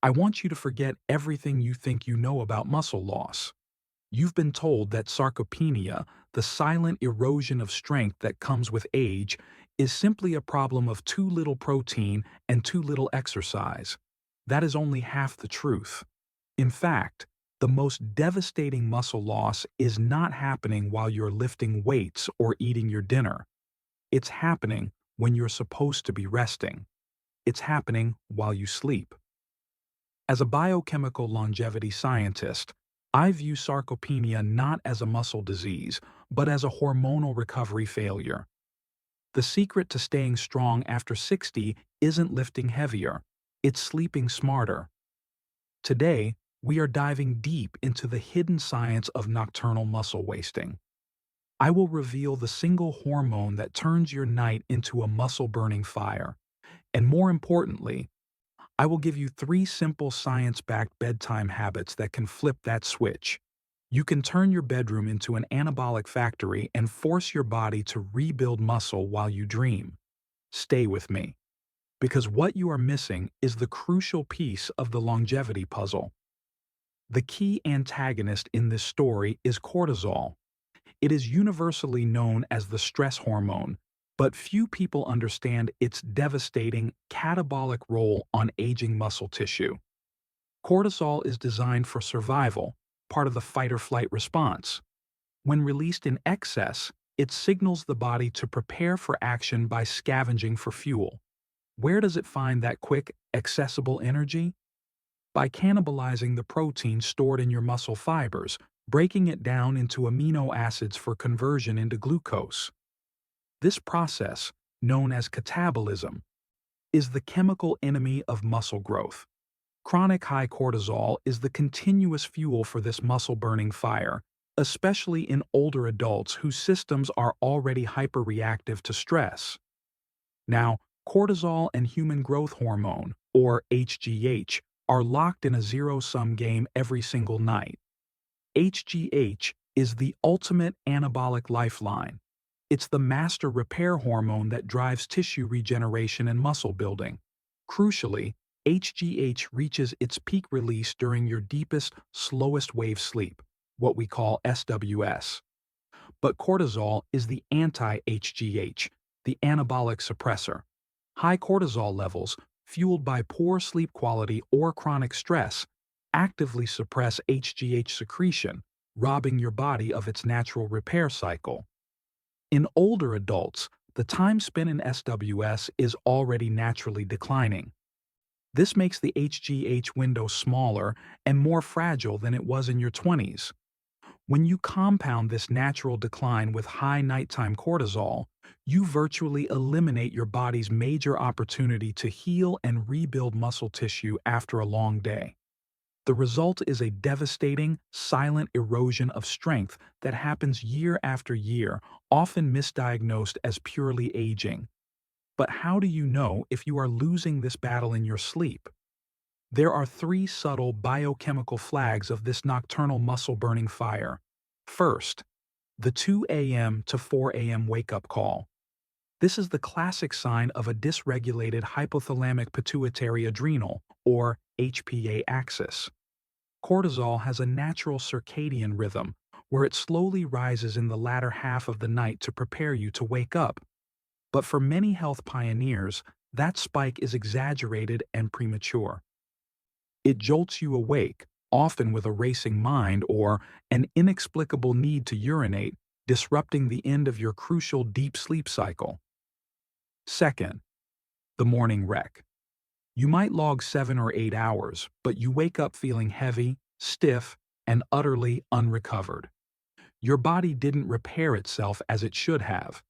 I want you to forget everything you think you know about muscle loss. You've been told that sarcopenia, the silent erosion of strength that comes with age, is simply a problem of too little protein and too little exercise. That is only half the truth. In fact, the most devastating muscle loss is not happening while you're lifting weights or eating your dinner. It's happening when you're supposed to be resting. It's happening while you sleep. As a biochemical longevity scientist, I view sarcopenia not as a muscle disease, but as a hormonal recovery failure. The secret to staying strong after 60 isn't lifting heavier, it's sleeping smarter. Today, we are diving deep into the hidden science of nocturnal muscle wasting. I will reveal the single hormone that turns your night into a muscle-burning fire. And more importantly, I will give you 3 simple science-backed bedtime habits that can flip that switch. You can turn your bedroom into an anabolic factory and force your body to rebuild muscle while you dream. Stay with me, because what you are missing is the crucial piece of the longevity puzzle. The key antagonist in this story is cortisol. It is universally known as the stress hormone, but few people understand its devastating catabolic role on aging muscle tissue. Cortisol is designed for survival, part of the fight-or-flight response. When released in excess, it signals the body to prepare for action by scavenging for fuel. Where does it find that quick, accessible energy? By cannibalizing the protein stored in your muscle fibers, breaking it down into amino acids for conversion into glucose. This process, known as catabolism, is the chemical enemy of muscle growth. Chronic high cortisol is the continuous fuel for this muscle-burning fire, especially in older adults whose systems are already hyperreactive to stress. Now, cortisol and human growth hormone, or HGH, are locked in a zero-sum game every single night. HGH is the ultimate anabolic lifeline. It's the master repair hormone that drives tissue regeneration and muscle building. Crucially, HGH reaches its peak release during your deepest, slowest wave sleep, what we call SWS. But cortisol is the anti-HGH, the anabolic suppressor. High cortisol levels, fueled by poor sleep quality or chronic stress, actively suppress HGH secretion, robbing your body of its natural repair cycle. In older adults, the time spent in SWS is already naturally declining. This makes the HGH window smaller and more fragile than it was in your 20s. When you compound this natural decline with high nighttime cortisol, you virtually eliminate your body's major opportunity to heal and rebuild muscle tissue after a long day. The result is a devastating, silent erosion of strength that happens year after year, often misdiagnosed as purely aging. But how do you know if you are losing this battle in your sleep? There are 3 subtle biochemical flags of this nocturnal muscle-burning fire. First, the 2 a.m. to 4 a.m. wake-up call. This is the classic sign of a dysregulated hypothalamic pituitary adrenal, or HPA axis. Cortisol has a natural circadian rhythm where it slowly rises in the latter half of the night to prepare you to wake up. But for many health pioneers, that spike is exaggerated and premature. It jolts you awake, often with a racing mind or an inexplicable need to urinate, disrupting the end of your crucial deep sleep cycle. Second, the morning wreck. You might log 7 or 8 hours, but you wake up feeling heavy, stiff, and utterly unrecovered. Your body didn't repair itself as it should have.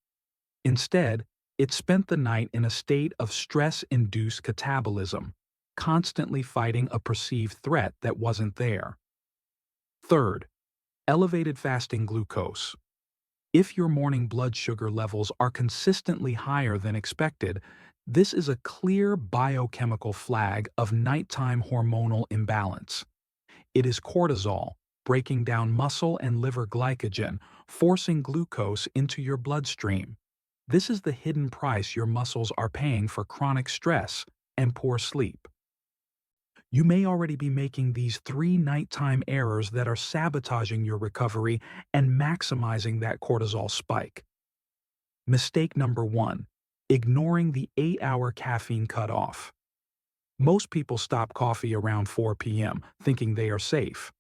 Instead, it spent the night in a state of stress-induced catabolism, constantly fighting a perceived threat that wasn't there. Third, elevated fasting glucose. If your morning blood sugar levels are consistently higher than expected, this is a clear biochemical flag of nighttime hormonal imbalance. It is cortisol, breaking down muscle and liver glycogen, forcing glucose into your bloodstream. This is the hidden price your muscles are paying for chronic stress and poor sleep. You may already be making these three nighttime errors that are sabotaging your recovery and maximizing that cortisol spike. Mistake number 1. Ignoring the 8-hour caffeine cutoff. Most people stop coffee around 4 p.m., thinking they are safe.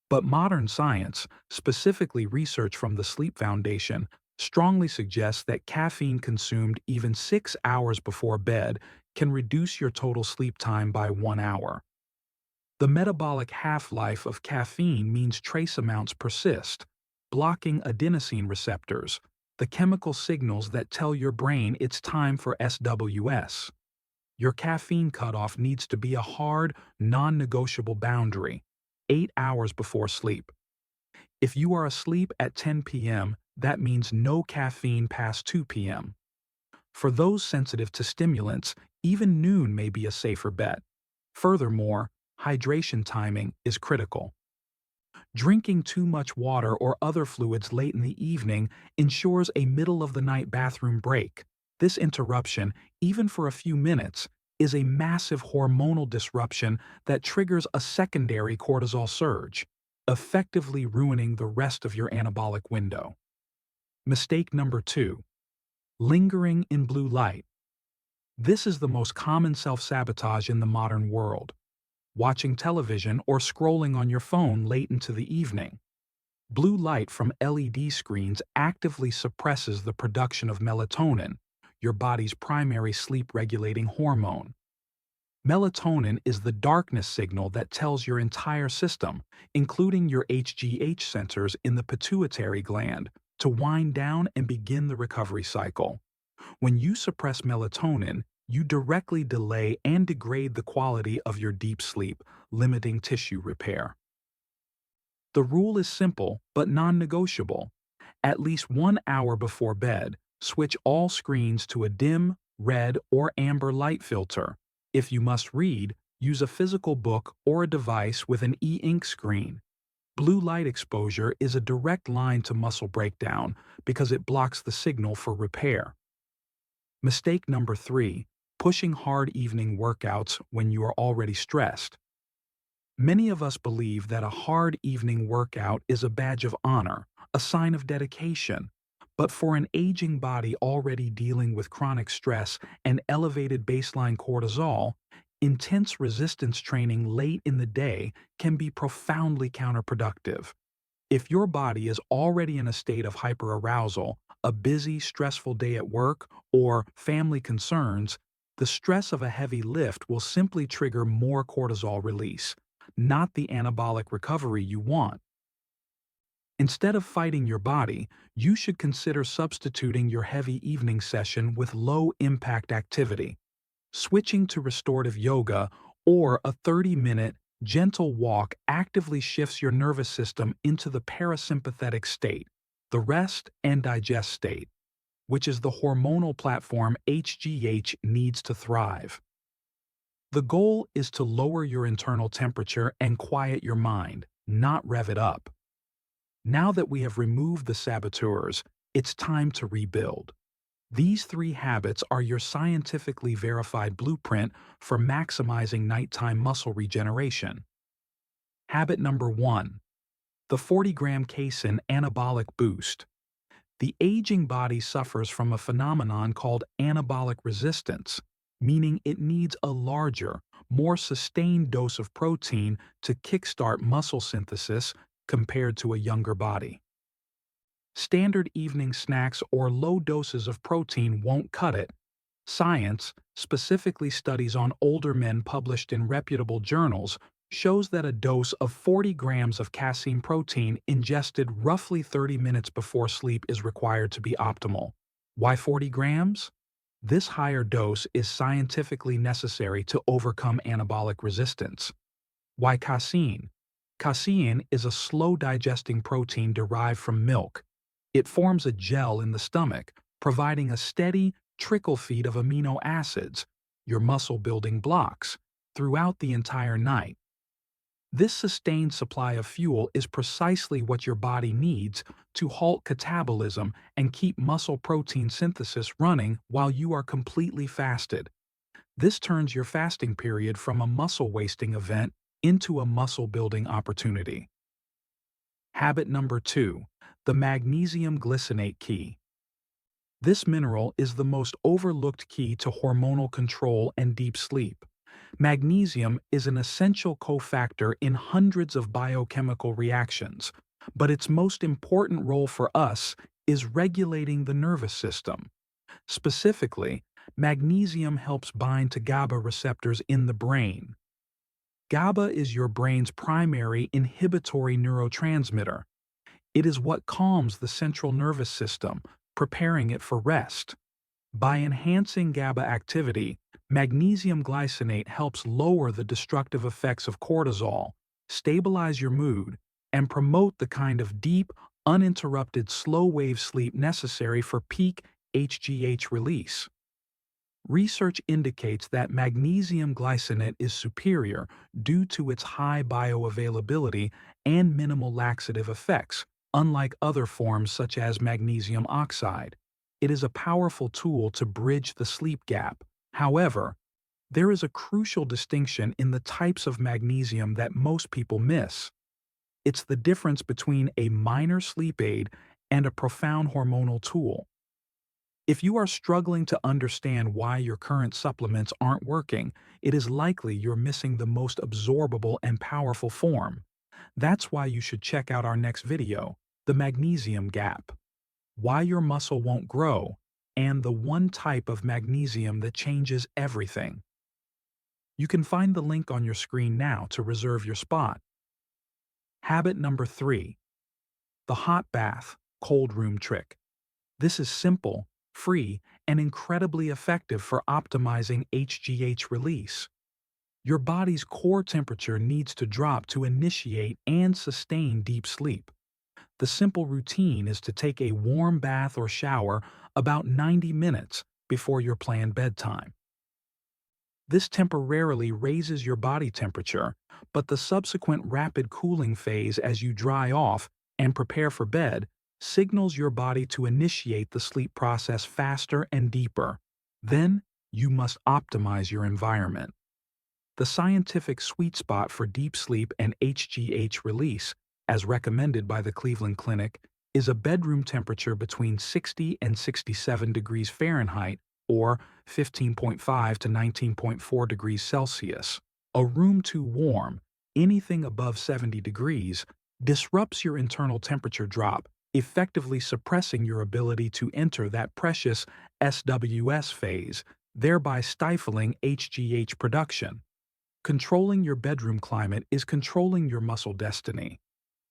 But modern science, specifically research from the Sleep Foundation, strongly suggests that caffeine consumed even 6 hours before bed can reduce your total sleep time by 1 hour. The metabolic half-life of caffeine means trace amounts persist, blocking adenosine receptors, the chemical signals that tell your brain it's time for SWS. Your caffeine cutoff needs to be a hard, non-negotiable boundary, 8 hours before sleep. If you are asleep at 10 p.m., that means no caffeine past 2 p.m. For those sensitive to stimulants, even noon may be a safer bet. Furthermore, hydration timing is critical. Drinking too much water or other fluids late in the evening ensures a middle-of-the-night bathroom break. This interruption, even for a few minutes, is a massive hormonal disruption that triggers a secondary cortisol surge, effectively ruining the rest of your anabolic window. Mistake number 2. Lingering in blue light. This is the most common self-sabotage in the modern world. Watching television or scrolling on your phone late into the evening. Blue light from LED screens actively suppresses the production of melatonin, your body's primary sleep-regulating hormone. Melatonin is the darkness signal that tells your entire system, including your HGH centers in the pituitary gland, to wind down and begin the recovery cycle. When you suppress melatonin, you directly delay and degrade the quality of your deep sleep, limiting tissue repair. The rule is simple but non-negotiable. At least 1 hour before bed, switch all screens to a dim, red, or amber light filter. If you must read, use a physical book or a device with an e-ink screen. Blue light exposure is a direct line to muscle breakdown because it blocks the signal for repair. Mistake number 3. Pushing hard evening workouts when you are already stressed. Many of us believe that a hard evening workout is a badge of honor, a sign of dedication. But for an aging body already dealing with chronic stress and elevated baseline cortisol, intense resistance training late in the day can be profoundly counterproductive. If your body is already in a state of hyperarousal, a busy, stressful day at work, or family concerns, the stress of a heavy lift will simply trigger more cortisol release, not the anabolic recovery you want. Instead of fighting your body, you should consider substituting your heavy evening session with low-impact activity. Switching to restorative yoga or a 30-minute, gentle walk actively shifts your nervous system into the parasympathetic state, the rest and digest state, which is the hormonal platform HGH needs to thrive. The goal is to lower your internal temperature and quiet your mind, not rev it up. Now that we have removed the saboteurs, it's time to rebuild. These 3 habits are your scientifically verified blueprint for maximizing nighttime muscle regeneration. Habit number 1. The 40-gram casein anabolic boost. The aging body suffers from a phenomenon called anabolic resistance, meaning it needs a larger, more sustained dose of protein to kickstart muscle synthesis compared to a younger body. Standard evening snacks or low doses of protein won't cut it. Science, specifically studies on older men published in reputable journals, shows that a dose of 40 grams of casein protein ingested roughly 30 minutes before sleep is required to be optimal. Why 40 grams? This higher dose is scientifically necessary to overcome anabolic resistance. Why casein? Casein is a slow-digesting protein derived from milk. It forms a gel in the stomach, providing a steady trickle feed of amino acids, your muscle-building blocks, throughout the entire night. This sustained supply of fuel is precisely what your body needs to halt catabolism and keep muscle protein synthesis running while you are completely fasted. This turns your fasting period from a muscle-wasting event into a muscle-building opportunity. Habit number 2, the magnesium glycinate key. This mineral is the most overlooked key to hormonal control and deep sleep. Magnesium is an essential cofactor in hundreds of biochemical reactions, but its most important role for us is regulating the nervous system. Specifically, magnesium helps bind to GABA receptors in the brain. GABA is your brain's primary inhibitory neurotransmitter. It is what calms the central nervous system, preparing it for rest. By enhancing GABA activity, magnesium glycinate helps lower the destructive effects of cortisol, stabilize your mood, and promote the kind of deep, uninterrupted slow-wave sleep necessary for peak HGH release. Research indicates that magnesium glycinate is superior due to its high bioavailability and minimal laxative effects, unlike other forms such as magnesium oxide. It is a powerful tool to bridge the sleep gap. However, there is a crucial distinction in the types of magnesium that most people miss. It's the difference between a minor sleep aid and a profound hormonal tool. If you are struggling to understand why your current supplements aren't working, it is likely you're missing the most absorbable and powerful form. That's why you should check out our next video, the magnesium gap. Why your muscle won't grow, and the one type of magnesium that changes everything. You can find the link on your screen now to reserve your spot. Habit number 3. The hot bath, cold room trick. This is simple, free, and incredibly effective for optimizing HGH release. Your body's core temperature needs to drop to initiate and sustain deep sleep. The simple routine is to take a warm bath or shower about 90 minutes before your planned bedtime. This temporarily raises your body temperature, but the subsequent rapid cooling phase as you dry off and prepare for bed signals your body to initiate the sleep process faster and deeper. Then, you must optimize your environment. The scientific sweet spot for deep sleep and HGH release, as recommended by the Cleveland Clinic, is a bedroom temperature between 60 and 67 degrees Fahrenheit or 15.5 to 19.4 degrees Celsius. A room too warm, anything above 70 degrees, disrupts your internal temperature drop, effectively suppressing your ability to enter that precious SWS phase, thereby stifling HGH production. Controlling your bedroom climate is controlling your muscle destiny.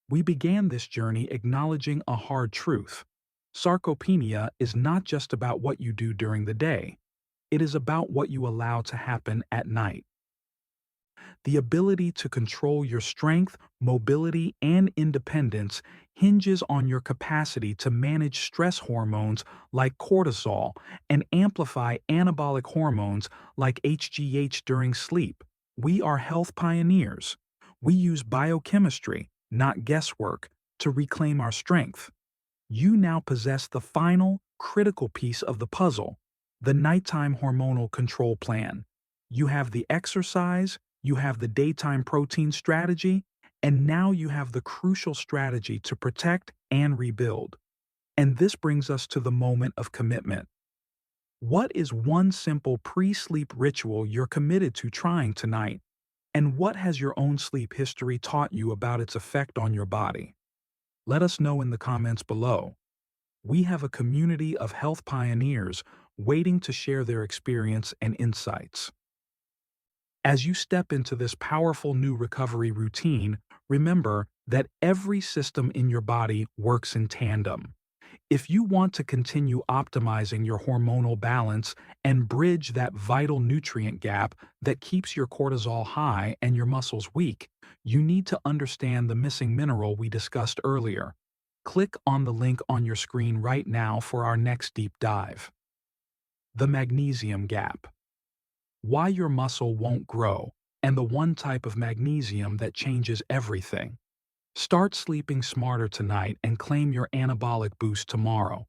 We began this journey acknowledging a hard truth. Sarcopenia is not just about what you do during the day. It is about what you allow to happen at night. The ability to control your strength, mobility, and independence hinges on your capacity to manage stress hormones like cortisol and amplify anabolic hormones like HGH during sleep. We are health pioneers. We use biochemistry, not guesswork, to reclaim our strength. You now possess the final, critical piece of the puzzle, the nighttime hormonal control plan. You have the exercise, you have the daytime protein strategy, and now you have the crucial strategy to protect and rebuild. And this brings us to the moment of commitment. What is one simple pre-sleep ritual you're committed to trying tonight? And what has your own sleep history taught you about its effect on your body? Let us know in the comments below. We have a community of health pioneers waiting to share their experience and insights. As you step into this powerful new recovery routine, remember that every system in your body works in tandem. If you want to continue optimizing your hormonal balance and bridge that vital nutrient gap that keeps your cortisol high and your muscles weak, you need to understand the missing mineral we discussed earlier. Click on the link on your screen right now for our next deep dive. The magnesium gap. Why your muscle won't grow, and the one type of magnesium that changes everything. Start sleeping smarter tonight and claim your anabolic boost tomorrow.